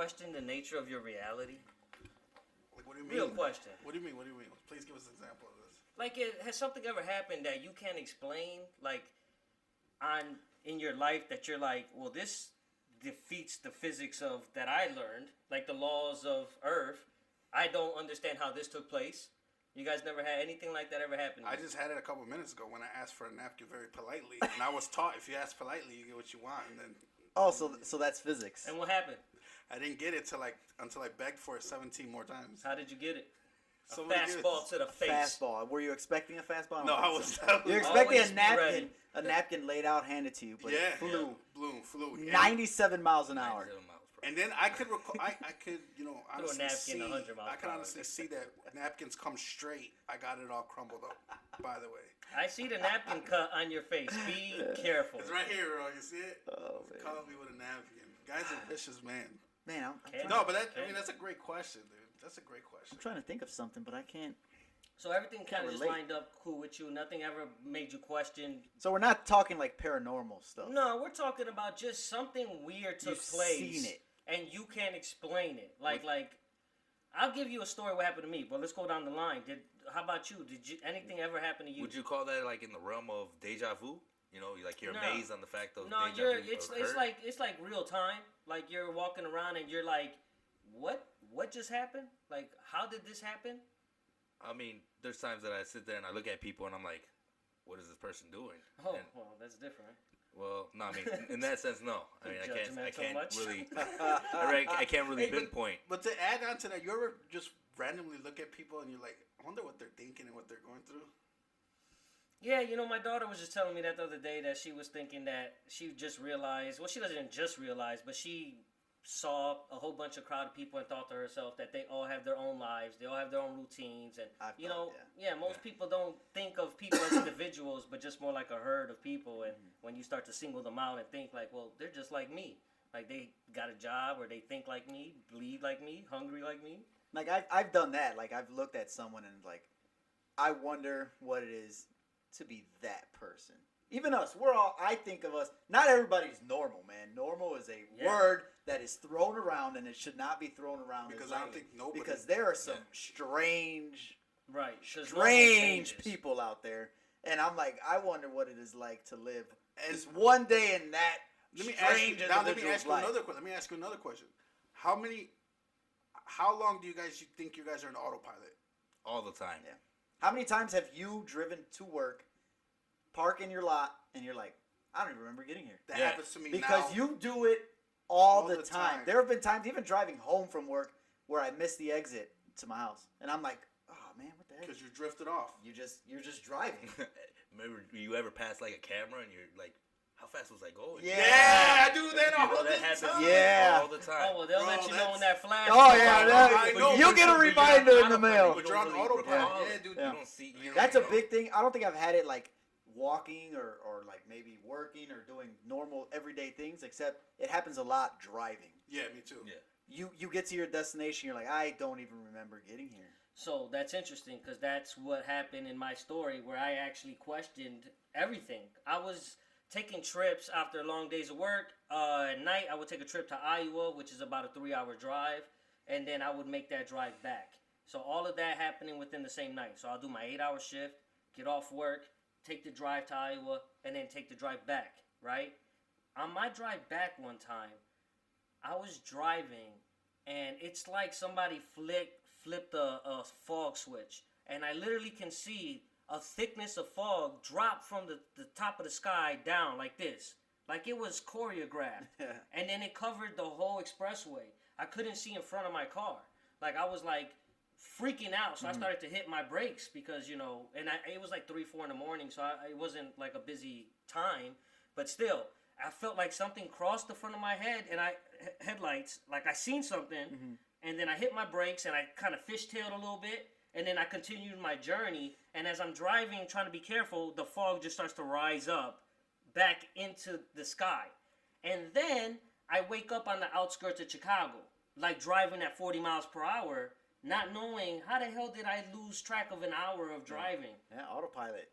question the nature of your reality? Like, what do you mean? Real question. What do you mean? What do you mean? Please give us an example of this. Like, has something ever happened that you can't explain, like, in your life that you're like, well, this defeats the physics of that I learned, like the laws of Earth. I don't understand how this took place. You guys never had anything like that ever happen? I just had it a couple minutes ago when I asked for a napkin very politely, and I was taught if you ask politely, you get what you want. And then so that's physics. And what happened? I didn't get it until I begged for it 17 more times. How did you get it? A Somebody fastball to the face. Fastball. Were you expecting a fastball? No, I was. You're expecting Always a napkin laid out, handed to you, but it flew. Flew. 97 miles an hour. 97 miles per hour. And then I could, honestly napkin 100 miles I can per hour. honestly see that napkins come straight. I got it all crumbled up. By the way, I see the napkin cut on your face. Be careful. it's right here, bro. You see it? Oh, man. Calling me with a napkin. Guy's a vicious man. Man, I'm Okay. trying, No, but that's a great question, dude. That's a great question. I'm trying to think of something, but I can't. So everything kind of just relate. lined up cool with you. Nothing ever made you question. So we're not talking like paranormal stuff. No, we're talking about just something weird took You've place. seen it. And you can't explain it. Like, I'll give you a story what happened to me, but let's go down the line. How about you? Did anything ever happen to you? Would you call that like in the realm of deja vu? You know, like you're No. amazed on the fact of No, deja vu. it's like real time. Like you're walking around and you're like, what just happened? Like, how did this happen? I mean, there's times that I sit there and I look at people and I'm like, what is this person doing? Oh, And, well, that's different. well, no, I mean, in that sense, no. I mean, I Judgmental can't much? really, I can't really Hey, but- pinpoint. But to add on to that, you ever just randomly look at people and you're like, I wonder what they're thinking and what they're going through? Yeah, my daughter was just telling me that the other day that she was thinking that she just realized, well, she doesn't just realize, but she saw a whole bunch of crowd of people and thought to herself that they all have their own lives, they all have their own routines, and most people don't think of people as individuals, but just more like a herd of people. And when you start to single them out and think like, well, they're just like me, like they got a job or they think like me, bleed like me, hungry like me. Like I've done that. Like I've looked at someone and like, I wonder what it is to be that person. Even us, I think of us, not everybody's normal, man. Normal is a word that is thrown around and it should not be thrown around. Because I don't think nobody... Because there are some strange people out there. And I'm like, I wonder what it is like to live just one day in that strange individual's life. Let me ask you another question. How long do you think you guys are in autopilot? All the time. Yeah. How many times have you driven to work, park in your lot, and you're like, I don't even remember getting here? That happens to me now. Because you do it all the time. There have been times, even driving home from work, where I missed the exit to my house. And I'm like, oh, man, what the heck? Because you drifted off. You're just driving. Remember, you ever pass like a camera and you're like, how fast was I going? Yeah, I do that all the time. Yeah. All the time. Oh, well, they'll let you know when that flash. Oh, yeah. I know. You'll get a reminder in the mail. But you're on autopilot. Yeah, dude, you don't see. That's a big thing. I don't think I've had it like walking or like maybe working or doing normal everyday things, except it happens a lot driving. Yeah, me too. Yeah. You get to your destination, you're like, I don't even remember getting here. So that's interesting because that's what happened in my story where I actually questioned everything. I was taking trips after long days of work. At night, I would take a trip to Iowa, which is about a 3-hour drive, and then I would make that drive back. So all of that happening within the same night. So I'll do my 8-hour shift, get off work, take the drive to Iowa, and then take the drive back, right? On my drive back one time, I was driving, and it's like somebody flipped a fog switch, and I literally can see a thickness of fog drop from the top of the sky down like this. Like it was choreographed. And then it covered the whole expressway. I couldn't see in front of my car. Like I was like freaking out. So I started to hit my brakes because, it was like 3-4 in the morning. So it wasn't like a busy time. But still, I felt like something crossed the front of my head and headlights, like I seen something. And then I hit my brakes and I kind of fishtailed a little bit. And then I continued my journey, and as I'm driving, trying to be careful, the fog just starts to rise up back into the sky. And then I wake up on the outskirts of Chicago, like driving at 40 miles per hour, not knowing how the hell did I lose track of an hour of driving. Yeah, autopilot.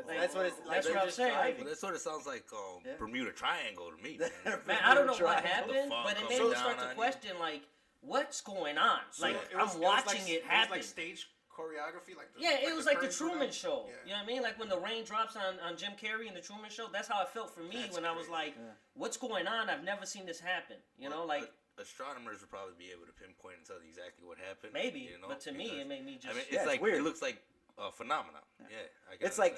That's what it's like. That's what they're I'm just saying. driving. Well, that sort of sounds like Yeah. Bermuda Triangle to me, man. Man, I don't know what Triangle. happened, The fog but it comes made me down start on to you. question, like, what's going on? So Like, it was I'm watching it It happen. was like stage choreography, like It was like the curtains were Truman down? Show. Yeah. You know what I mean? Like when the rain drops on Jim Carrey in the Truman Show. That's how it felt for me That's when I was crazy. like, "What's going on? I've never seen this happen." You know, like astronomers would probably be able to pinpoint and tell you exactly what happened. maybe, you know? but to me, Because, it made me just. I mean, it's Yeah, it's like weird. it looks like a phenomenon. Yeah, I It's like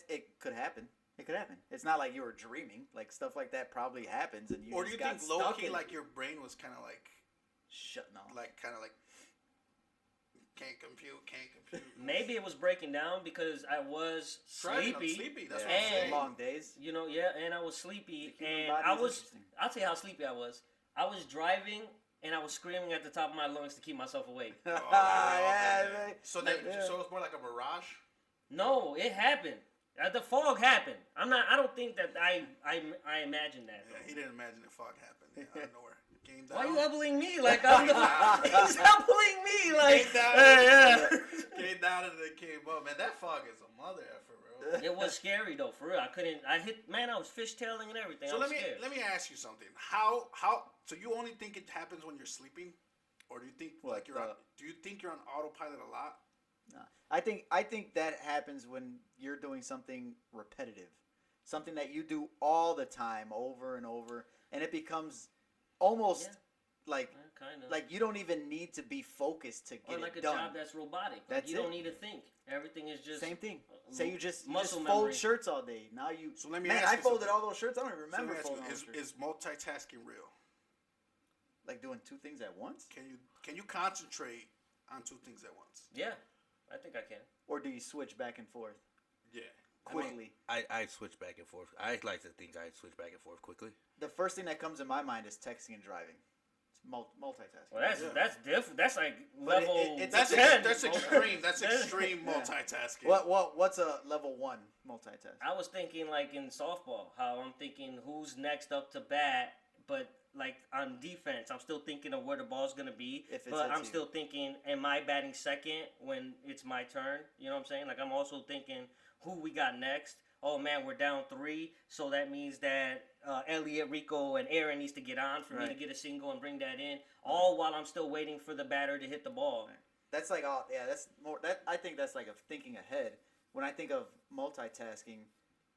it could happen. It could happen. It's not like you were dreaming. Like stuff like that probably happens, and you Or do just you got think low stuck key in like your brain was kind of like shutting off. can't compute. Maybe it was breaking down because I was Driving, I'm sleepy. sleepy. That's Yeah, what I'm And- saying. long days. You know, and I was sleepy, The human and body I is was. interesting. I'll tell you how sleepy I was. I was driving, and I was screaming at the top of my lungs to keep myself awake. Oh, yeah, man. man. So then, Yeah. so it's more like a mirage. No, it happened. The fog happened. I don't think that I imagined that. Yeah, he didn't imagine the fog happened. Yeah, out of nowhere. Came down. Why you elbowing me like I'm the? He's elbowing me like. Came down. Yeah. Came down and then came up. Man, that fog is a mother effer, bro. It was scary though, for real. I couldn't. I was fishtailing and everything. So I was let scared. me ask you something. How so you only think it happens when you're sleeping, or do you think What, like do you think you're on autopilot a lot? No. I think that happens when you're doing something repetitive, something that you do all the time, over and over, and it becomes almost Yeah. like Kind of. like you don't even need to be focused to get or like it a done. job that's robotic. Like That's you don't it. need to think. Everything is just Same thing. Say you just muscle fold memory. shirts all day. Now you So let me man, ask I you folded something. all those shirts. I don't even So let remember me ask folding all you, those shirts. is multitasking real? Like doing two things at once, Can you concentrate on two things at once? Yeah, I think I can. or do you switch back and forth Yeah. quickly? I switch back and forth. I like to think I switch back and forth quickly. The first thing that comes in my mind is texting and driving. It's multitasking. Well, that's different. That's like But level. it's That's 10. that's extreme. That's extreme Yeah. multitasking. What's a level 1 multitask? I was thinking like in softball, how I'm thinking who's next up to bat, but like on defense, I'm still thinking of where the ball's gonna be. If it But hits I'm you. still thinking, am I batting second when it's my turn? You know what I'm saying? Like I'm also thinking who we got next. Oh man, we're down 3, so that means that Elliot, Rico, and Aaron needs to get on for me to Right. get a single and bring that in. All while I'm still waiting for the batter to hit the ball. Right. That's like all. Yeah, that's more. That I think that's like a thinking ahead. When I think of multitasking,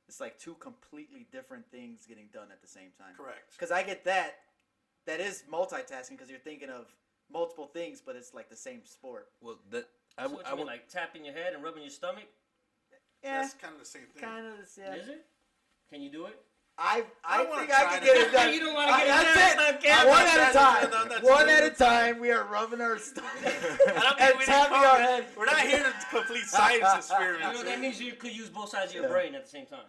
it's like two completely different things getting done at the same time. Correct. Because I get that. That is multitasking because you're thinking of multiple things, but it's like the same sport. Well, that So what you mean, like tapping your head and rubbing your stomach? Yeah, That's kind of the same thing. kind of. Yeah. Is it? Can you do it? I wanna think I try can to- get it done. You don't wanna get it That's done it. on camera. One at a time. No, that's One it. at a time. We are rubbing our stomach I don't and think we tapping didn't our come- head. We're not here to complete science You experiments. know that means you could use both sides of your Yeah. brain at the same time.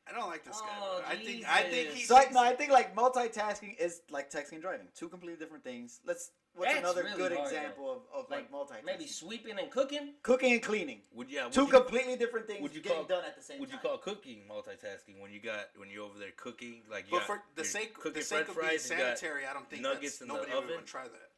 I don't like this guy. Oh, bro. I think he's. Jesus. So I think like multitasking is like texting and driving, two completely different things. What's That's another really good hard, example of like multitasking? Maybe sweeping and cooking. Cooking and cleaning, would two you, completely different things would you getting call- done at the same would you time. call cooking multitasking when you're over there cooking like you But got for the you're sake cooking of being fries, you got sanitary, I don't think nuggets that's, in the nobody would oven? try that.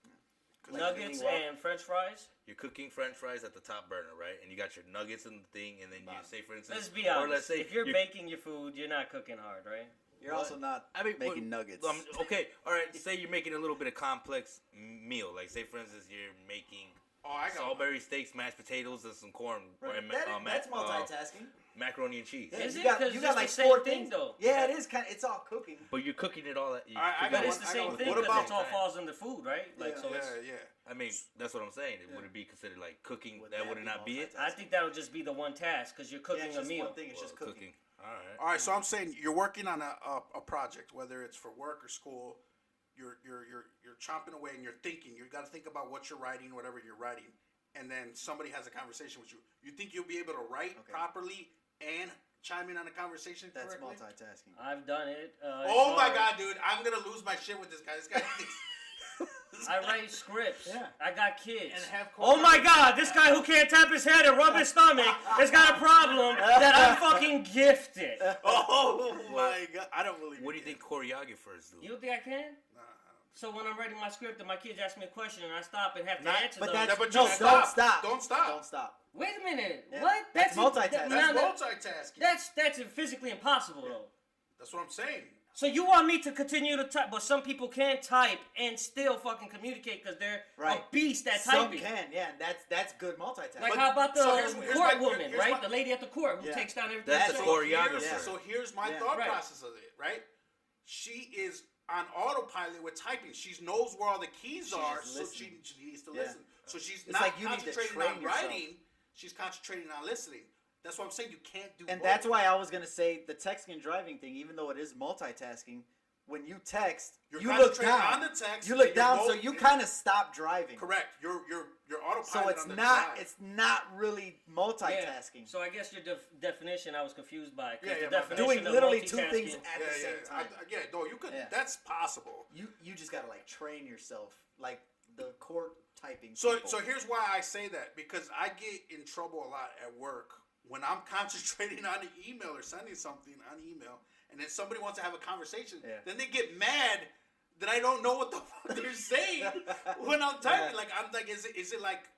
Nuggets cleaning well. and French fries. you're cooking French fries at the top burner, right? And you got your nuggets in the thing, and then you say, for instance, Let's be honest. or let's say if you're baking your food, you're not cooking hard, right? You're also not I mean, making nuggets. Okay, all right. Say you're making a little bit of complex meal, like say for instance you're making Oh, I got one. Salisbury steaks, mashed potatoes, and some corn, Right. or That's multitasking. macaroni and cheese. Yeah, Is you it? got 'Cause you it's got the like same 4 thing, things though. Yeah, it is kind of. It's all cooking. But you're cooking it all. I But got it's one- the I got same one. thing What because about- it all falls under food, right? Like so. It's, Yeah. I mean, that's what I'm saying. Would it be considered like cooking? That would it not be it? I think that would just be the one task because you're cooking it's a just meal. one thing. It's just Well, cooking. All right. All right, so I'm saying you're working on a project, whether it's for work or school. You're chomping away and you're thinking. You got to think about what you're writing, whatever you're writing, and then somebody has a conversation with you. You think you'll be able to write Okay. properly and chime in on a conversation That's correctly? multitasking. I've done it. Oh my god, dude! I'm gonna lose my shit with this guy. This guy thinks. I write scripts. Yeah. I got kids. And have Oh my god, this guy who can't tap his head and rub his stomach has got a problem that I'm fucking gifted. Oh my god! I don't believe. What do you think choreographers do? You don't think I can? Nah, I don't So when I'm writing my script and my kids ask me a question and I stop and have to Not- answer But them. that's but no, you don't stop. stop. Don't stop. Don't stop. Wait a minute. Yeah. What? That's multitasking. now That's that- multitasking. That's physically impossible though. That's what I'm saying. So you want me to continue to type, but some people can't type and still fucking communicate because they're Right. a beast at Some typing. can, yeah, and that's good multitasking. Like But- how about the so here's my- court woman, here's right? my- The lady at the court who Yeah. takes down everything. That's So the choreographer. Yeah. So here's my Yeah. thought Right. process of it, right? She is on autopilot with typing. She knows where all the keys She's are, just so listening. she needs to Yeah. listen. So she's It's not like you need to concentrating train on yourself. writing. She's concentrating on listening. That's what I'm saying. You can't do And both. that's why I was gonna say the texting and driving thing, even though it is multitasking, when you text, You're you look concentrating down. on the text. You look and you're down, so both- you kind of stop driving. correct. You're autopilot. So it's on the not drive. it's not really multitasking. So I guess your definition I was confused by. 'cause Yeah, the yeah, my bad. definition Doing of literally two things multitasking- at the same time. No, you could. Yeah. That's possible. You just gotta like train yourself, like the court typing. So people. here's why I say that, because I get in trouble a lot at work when I'm concentrating on an email or sending something on email, and then somebody wants to have a conversation. Yeah. Then they get mad that I don't know what the fuck they're saying when I'm typing. Yeah. Like I'm like, is it like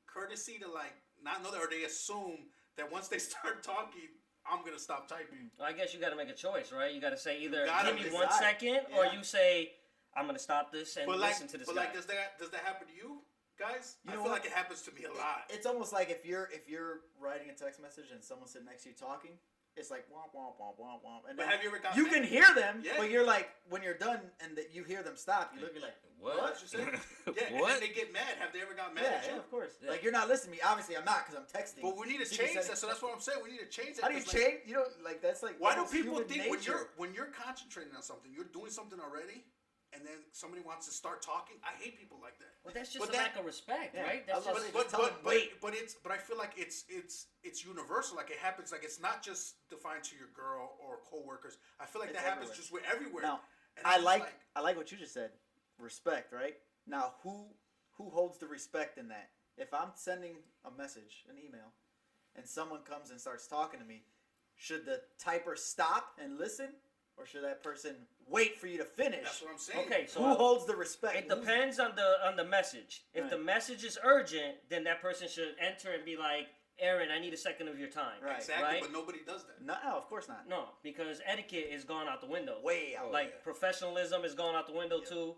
courtesy to like not know that, or they assume that once they start talking, I'm gonna stop typing? Well, I guess you got to make a choice, right? You got to say either gotta give me decide. 1 second, or Yeah. you say I'm gonna stop this and But like, listen to this but guy. like, does that happen to you guys? You I know feel what? like it happens to me a lot. It's almost like if you're writing a text message and someone's sitting next to you talking, it's like womp womp womp womp womp. And But then have you ever got you mad? can hear them, Yeah. but you're like when you're done and that you hear them stop, you look, you're like, What? What you said? Yeah, and What? then they get mad. Have they ever got mad yeah, at you? yeah, of course. Yeah. Like you're not listening to me. Obviously, I'm not because I'm texting. But we need to You can change send that. it- So that's what I'm saying. We need to change that. How do you 'cause, like, change? You know, like that's like why do almost people human think nature. when you're concentrating on something, you're doing something already, and then somebody wants to start talking? I hate people like that. Well, that's just But a that- lack of respect, Yeah. right? I That's was just about to say, tell them, wait. But I feel like it's universal. Like it happens. Like it's not just defined to your girl or coworkers. I feel like It's that happens everywhere. just with everywhere. Now, And I I'm just like what you just said. Respect, right? Now, who holds the respect in that? If I'm sending a message, an email, and someone comes and starts talking to me, should the typer stop and listen, or should that person wait for you to finish? That's what I'm saying. okay. So Who holds the respect? it depends on the message. If Right. the message is urgent, then that person should enter and be like, Aaron, I need a second of your time. Right. Exactly. Right? But nobody does that. No, of course not. No, because etiquette is gone out the window. Way out. Like yeah. professionalism is gone out the window Yeah. too.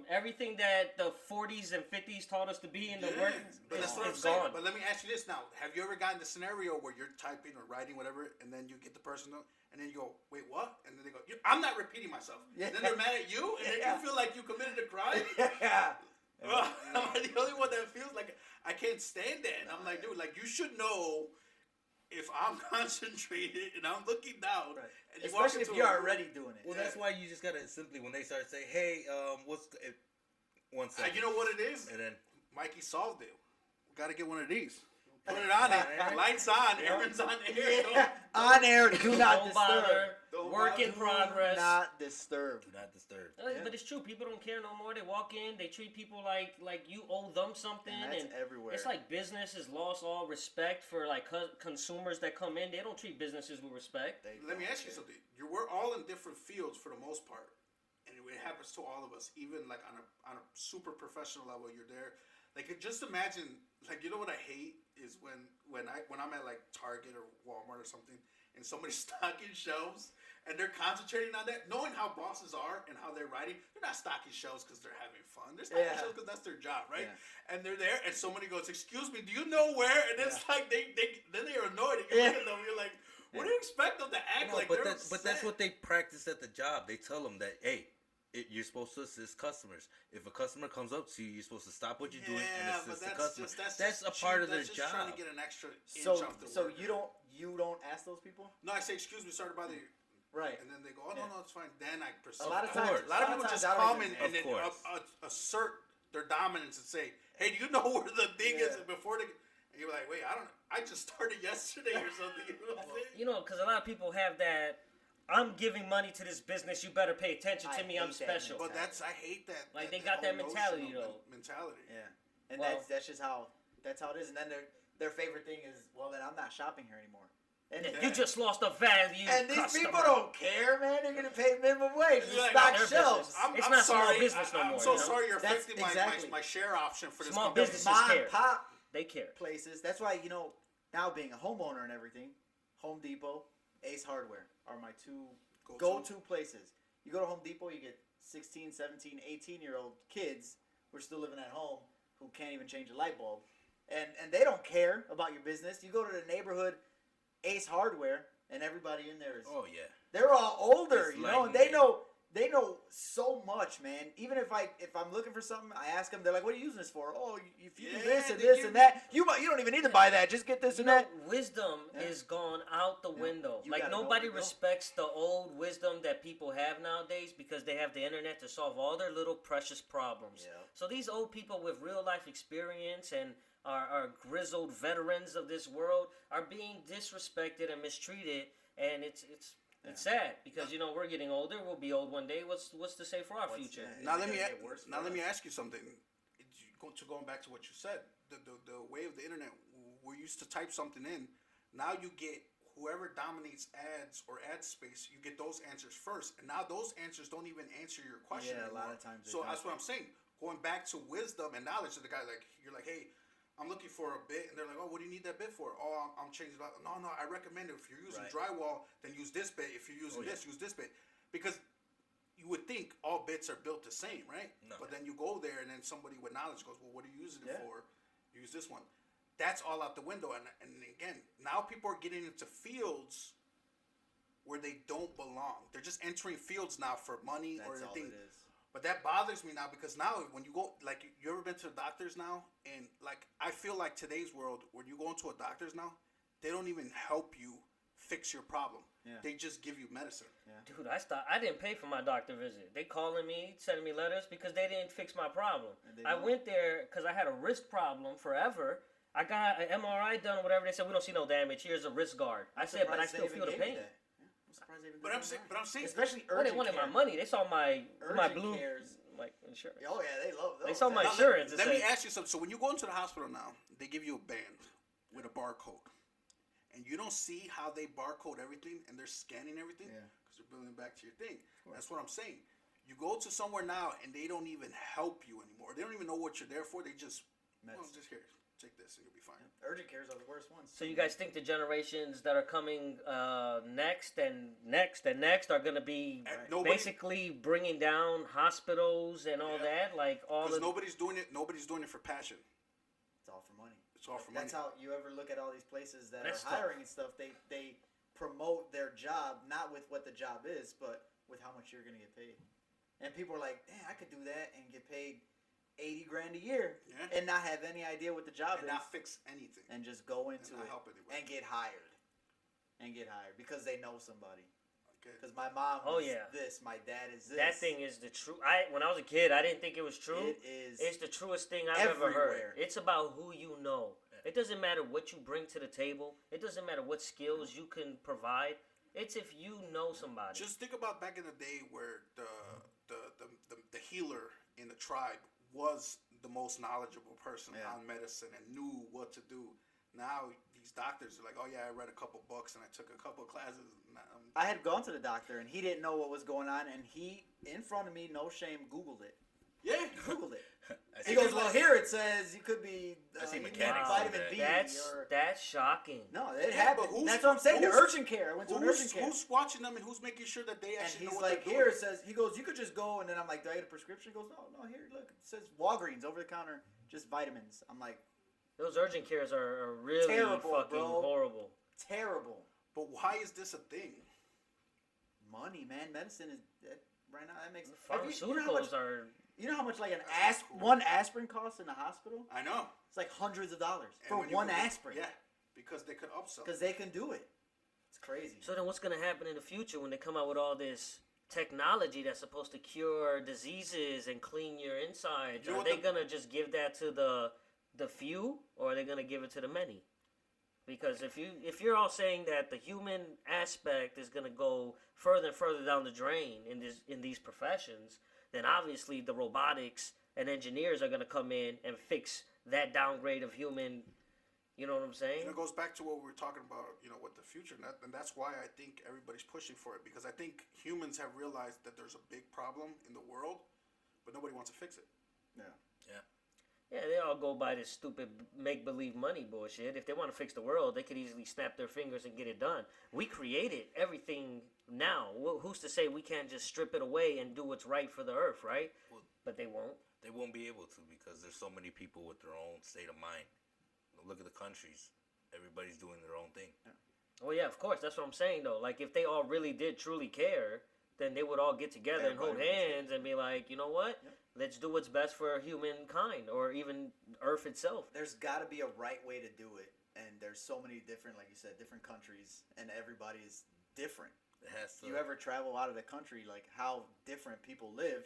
Everything that the 40s and 50s taught us to be in the Yeah, work but that's what I'm is saying. gone. But let me ask you this now: have you ever gotten the scenario where you're typing or writing whatever, and then you get the person, and then you go, "Wait, what?" And then they go, "I'm not repeating myself." Yeah. And then they're mad at you, and then Yeah. you feel like you committed a crime. yeah. I'm the only one that feels like I can't stand that. And I'm like, dude, like you should know if I'm concentrated and I'm looking down. Right. And you walk Especially if into you're a room- already doing it. Well, that's why you just gotta simply when they start saying, "Hey, what's if, 1 second," You know what it is? and then Mikey solved it. We got to get one of these. Put it on it. Lights on. Aaron's on air. Yeah. On air, do not Don't disturb. bother. Don't Work in bother. progress. Do not disturb. do not disturb. Yeah. But it's true. People don't care no more. They walk in. They treat people like you owe them something. And that's everywhere. It's like business has lost all respect for like consumers that come in. They don't treat businesses with respect. They Let me don't ask you care. something. We're all in different fields for the most part, and it happens to all of us. Even like on a super professional level, you're there. Like just imagine, like you know what I hate is when I'm at like Target or Walmart or something, and somebody's stocking shelves and they're concentrating on that, knowing how bosses are and how they're writing. They're not stocking shelves because they're having fun. They're stocking Yeah. shelves because that's their job, right? Yeah. And they're there, and somebody goes, "Excuse me, do you know where?" And it's Yeah. like they then they're annoyed. And you look at them, you're like, "What do you expect them to act No, like?" but They're that's upset. what they practice at the job. They tell them that, hey, you're supposed to assist customers. If a customer comes up to you, you're supposed to stop what you're doing and Yeah, but assist the that's customer. just That's a cheap. part of their That's just trying job. to get an extra inch So off the so worker. you don't ask those people? No, I say, "Excuse me, sorry to bother you," Right. and then they go, "Oh Yeah. no, it's fine." Then I proceed. A lot of course. times, a lot of people just I don't come even- and then Of course. assert their dominance and say, "Hey, do you know where the thing is?" Yeah. Before they, and you're like, "Wait, I don't. I just started yesterday or something." You know what I'm saying? You know, because a lot of people have that. I'm giving money to this business. You better pay attention to I me. I'm hate that special. But I hate that. Like, that, they got that whole mentality, notion of though. Mentality. Yeah. And Well- that's just how it is. And then their favorite thing is, well, then I'm not shopping here anymore. And You just lost a value. and these customer. people don't care, man. They're gonna pay minimum wage to Like, stock their shelves. business. It's not small business no I'm more, so you know? sorry you're That's affecting exactly. my share option for this Small company. businesses Mom care. and pop They care. places. That's why, now being a homeowner and everything, Home Depot, Ace Hardware are my two go-to places. You go to Home Depot, you get 16, 17, 18-year-old kids who are still living at home who can't even change a light bulb. And they don't care about your business. You go to the neighborhood Ace Hardware, and everybody in there is Oh yeah. they're all older, It's and like- they know so much, man. Even if I'm looking for something, I ask them. They're like, "What are you using this for?" Oh, if you do this and they this give and that, you don't even need to buy that. Just get this and that. Wisdom Yeah. is gone out the window. You Like gotta know nobody where to go. respects the old wisdom that people have nowadays because they have the internet to solve all their little precious problems. Yeah. So these old people with real life experience and are grizzled veterans of this world are being disrespected and mistreated, and it's sad because we're getting older. We'll be old one day. What's to say for our future? Now let me It's gonna get worse for us. ask you something. Going back to what you said, the way of the internet, we're used to type something in. Now you get whoever dominates ads or ad space. You get those answers first, and now those answers don't even answer your question. Yeah, a lot anymore. of times they So don't. that's what I'm saying. Going back to wisdom and knowledge, the guy you're like, hey, I'm looking for a bit, and they're like, oh, what do you need that bit for? Oh, I'm changing. No, I recommend it. If you're using Right. drywall, then use this bit. If you're using this, use this bit, because you would think all bits are built the same, right? No. But then you go there, and then somebody with knowledge goes, well, what are you using it Yeah. for? Use this one. That's all out the window. And again, now people are getting into fields where they don't belong. They're just entering fields now for money or That's the all thing. it is. But that bothers me now because now when you go, like, you ever been to the doctors now? And, like, I feel like today's world, when you go into a doctor's now, they don't even help you fix your problem. Yeah. They just give you medicine. Dude, I didn't pay for my doctor visit. They calling me, sending me letters because they didn't fix my problem. And they I don't. went there because I had a wrist problem forever. I got an MRI done, whatever. They said we don't see no damage. Here's a wrist guard. I said, but I Surprised they still even feel the gave you pain. that. Yeah, I'm surprised they even But did I'm that. saying, Especially Well, they urgent wanted care. my money. They saw my Urgent blue cares. like insurance. Oh yeah, they love those. They saw my Now, insurance. Let me ask you something. So when you go into the hospital now, they give you a band with a barcode, and you don't see how they barcode everything and they're scanning everything Yeah. because they're building it back to your thing. That's what I'm saying. You go to somewhere now and they don't even help you anymore. They don't even know what you're there for. They just, just here, take this and you'll be fine. Urgent cares are the worst ones. So you guys think the generations that are coming next and next and next are going to be basically bringing down hospitals and all that, like all Because of nobody's doing it. Nobody's doing it for passion. It's all for money. It's all for money. That's how you ever look at all these places that That's are hiring and stuff. They promote their job not with what the job is, but with how much you're gonna get paid. And people are like, "Damn, I could do that and get paid $80,000 a year and not have any idea what the job and is, not fix anything, and just go into not it help anybody. and get hired, because they know somebody. Okay. Because my mom Oh, is yeah. this, my dad is this. that thing is the true. When I was a kid, I didn't think it was true. It is. It's the truest thing I've ever heard. everywhere. It's about who you know. It doesn't matter what you bring to the table. It doesn't matter what skills you can provide. It's if you know somebody. Just think about back in the day where the healer in the tribe was the most knowledgeable person on medicine and knew what to do. Now these doctors are like, oh yeah, I read a couple books and I took a couple classes. And I had gone to the doctor and he didn't know what was going on, and he, in front of me, no shame, Googled it. yeah, Googled it. I He see goes, that- well, here it says you could be I see you need mechanics vitamin do D. that. That's shocking. No, it Yeah, happened. but who's- That's what I'm saying. The who's- urgent care. I went to an urgent care. who's watching them and who's making sure that they And actually know he's what like, they're here doing? it says, he goes, you could just go, and then I'm like, do I get a prescription? He goes, no, here, look, it says Walgreens over the counter, just vitamins. I'm like, Those urgent cares are really Terrible, fucking bro. horrible. terrible. But why is this a thing? Money, man. Medicine is, right now, that makes, Pharmaceuticals are. you know how much like That's cool. one aspirin costs in the hospital? I know. It's like hundreds of dollars And for when you one go- aspirin. Yeah, because they could upsell. Because they can do it. It's crazy. So then, what's gonna happen in the future when they come out with all this technology that's supposed to cure diseases and clean your insides? You know Are what they the- gonna just give that to the few, or are they gonna give it to the many? Because if you're all saying that the human aspect is gonna go further and further down the drain in these professions, then obviously the robotics and engineers are gonna come in and fix that downgrade of human You know what I'm saying? And it goes back to what we were talking about, with the future, and that's why I think everybody's pushing for it, because I think humans have realized that there's a big problem in the world, but nobody wants to fix it. Yeah. Yeah, they all go by this stupid make-believe money bullshit. If they want to fix the world, they could easily snap their fingers and get it done. We created everything now. Who's to say we can't just strip it away and do what's right for the earth, right? Well, But they won't. they won't be able to because there's so many people with their own state of mind. Look at the countries. Everybody's doing their own thing. Well, yeah, of course. That's what I'm saying, though. Like, if they all really did truly care, then they would all get together and hold Everybody would hands and be like, you know what? Yep. Let's do what's best for humankind or even Earth itself. There's got to be a right way to do it, and there's so many different, like you said, different countries, and everybody is different. It has to. You ever travel out of the country, like how different people live,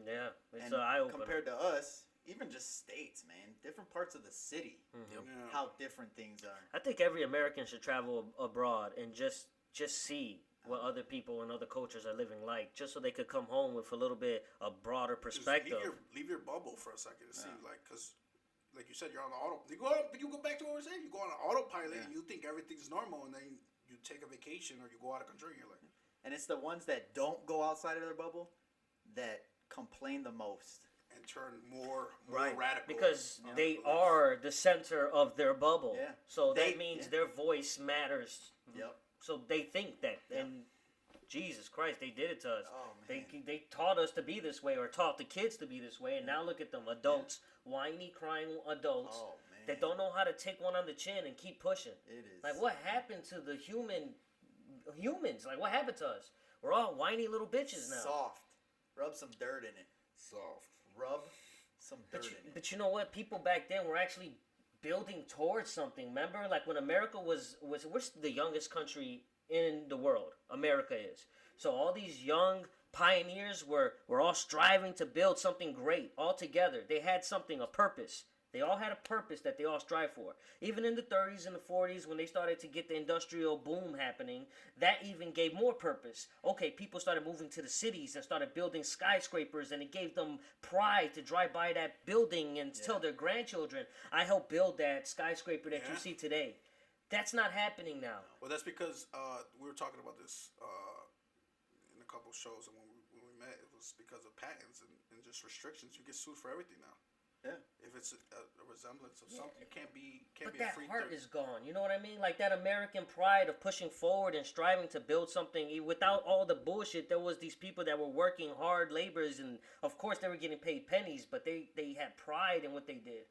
Yeah, it's and an eye-opener. compared to us, even just states, man, different parts of the city, Yep. Yeah. how different things are. I think every American should travel abroad and just see what other people and other cultures are living like, just so they could come home with a little bit a broader Just perspective. leave your bubble for a second to see, Yeah. because, like you said, you're on the auto. You go back to what we were saying. You go on an autopilot Yeah. and you think everything's normal, and then you take a vacation or you go out of country and you're like, And it's the ones that don't go outside of their bubble that complain the most. and turn more Right, radical. because Yeah. they are the center of their bubble. Yeah. So They- that means yeah. their voice matters. Yep. So they think that, Yeah. and Jesus Christ, they did it to us. Oh, They man. they taught us to be this way, or taught the kids to be this way, and now look at them, adults, whiny, crying adults Oh, man. that don't know how to take one on the chin and keep pushing. It is. Like, what happened to the humans? Like, what happened to us? We're all whiny little bitches now. Soft. Rub some dirt in it. Soft. Rub some dirt But in it. but you know what? People back then were actually building towards something. Remember, like when America was we're the youngest country in the world. America is. So all these young pioneers were all striving to build something great all together. They had something, a purpose. They all had a purpose that they all strive for. Even in the 30s and the 40s, when they started to get the industrial boom happening, that even gave more purpose. Okay, people started moving to the cities and started building skyscrapers, and it gave them pride to drive by that building and tell their grandchildren, I helped build that skyscraper that you Yeah. see today. That's not happening now. Well, that's because we were talking about this in a couple shows, and when we met, it was because of patents and just restrictions. You get sued for everything now. Yeah. If it's a resemblance of something, you can't be But a that free heart third. is gone. You know what I mean? Like that American pride of pushing forward and striving to build something without all the bullshit. There was these people that were working hard labors, and of course they were getting paid pennies, but they had pride in what they did.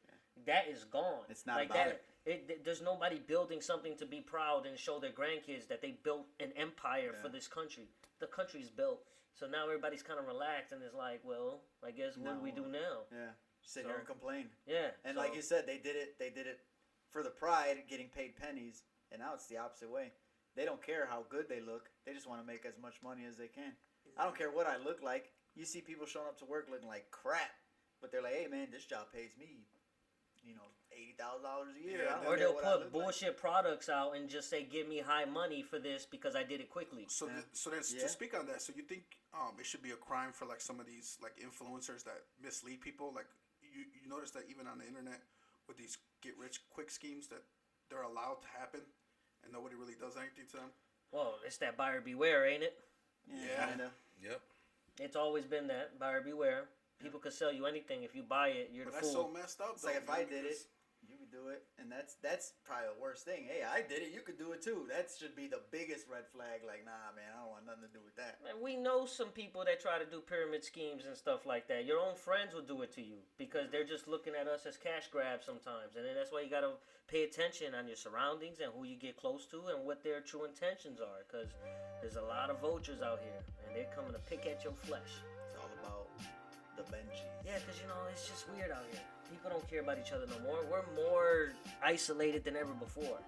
That is gone. It's not like about that. There's nobody building something to be proud and show their grandkids that they built an empire for this country. The country's built. So now everybody's kind of relaxed and is like, well, I guess what do we do now? Yeah. Sit So- here and complain. Yeah. And so- like you said, they did it for the pride, getting paid pennies, and now it's the opposite way. They don't care how good they look. They just want to make as much money as they can. I don't care what I look like. You see people showing up to work looking like crap, but they're like, hey man, this job pays me, $80,000 a year. Yeah, I don't Or care they'll what I put look like. bullshit products out and just say, "Give me high money for this because I did it quickly." So, Yeah. so then Yeah. to speak on that, so you think it should be a crime for like some of these like influencers that mislead people? Like you notice that even on the internet with these get rich quick schemes that they're allowed to happen, and nobody really does anything to them. Well, it's that buyer beware, ain't it? Yeah. Kinda. Yep. It's always been that buyer beware. People could sell you anything if you buy it. You're But the that's so fool. messed up. It's like though, if man, I did it, because- you could do it, and that's probably the worst thing. Hey, I did it, you could do it too. That should be the biggest red flag. Like, nah, man, I don't want nothing to do with that. And we know some people that try to do pyramid schemes and stuff like that. Your own friends will do it to you because they're just looking at us as cash grabs sometimes. And then that's why you got to pay attention on your surroundings and who you get close to and what their true intentions are. Because there's a lot of vultures out here and they're coming to pick at your flesh. It's all about the Benjis. Yeah, because, it's just weird out here. People don't care about each other no more. We're more isolated than ever before.